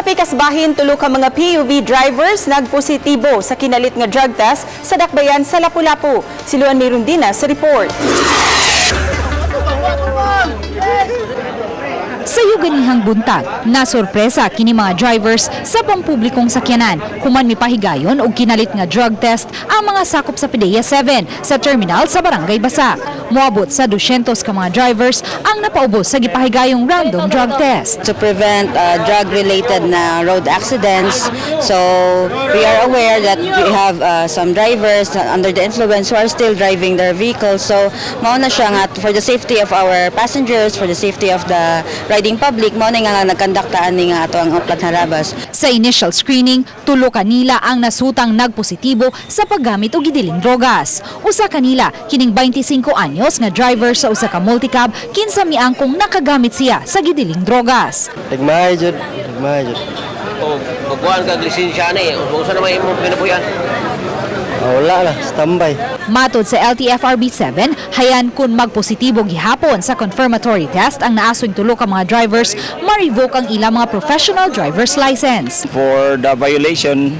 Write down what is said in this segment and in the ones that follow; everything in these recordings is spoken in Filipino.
Sa pikasbahin, tulo ka mga PUV drivers nagpositibo sa kinalit nga drug test sa dakbayan sa Lapu-Lapu. Siluan mayroon din sa report. Sa yuganihang buntag, nasorpresa kini mga drivers sa pampublikong sakyanan human mipahigayon og kinalit nga drug test ang mga sakop sa PDEA 7 sa terminal sa Barangay Basak. Moabot sa 200 ka mga drivers ang napaubos sa gipahigayong random drug test. To prevent drug-related na road accidents, so we are aware that we have some drivers under the influence who are still driving their vehicles. So mao na siya nga for the safety of our passengers, for the safety of the riding public, mao na nga nagkandaktaan ni nga ato ang uplat harabas. Sa initial screening, tulo kanila ang nasutang nagpositibo sa paggamit og gidiling drogas. Usa kanila kining 25 anyos nga driver sa usa ka multicab kinsa miangkong nakagamit siya sa gidiling drogas. Nagmahay jud. O pagkuhan ka lisensya ni, usa na may imong pinabuyan. Wala na, standby. Matod sa LTFRB 7, hayan kun magpositibo gihapon sa confirmatory test ang naaswing tulo ka mga drivers, ma-revoke ang ilang mga professional driver's license. For the violation,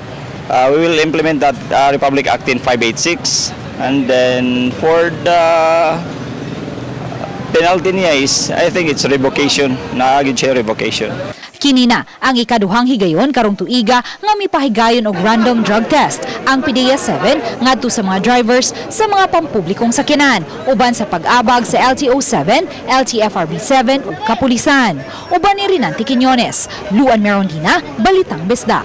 we will implement that Republic Act in 586, and then for the penalty niya is, I think it's revocation, naagid siya revocation. Kini na ang ikaduhang higayon karong tuiga nga mipahigayon og random drug test ang PDEA 7 ngadto sa mga drivers sa mga pampublikong sakyanan uban sa pag-abag sa LTO 7, LTFRB 7 ug kapulisan. Uban ni Rinanti Quiñones, Luan Merondina, Balitang Besda.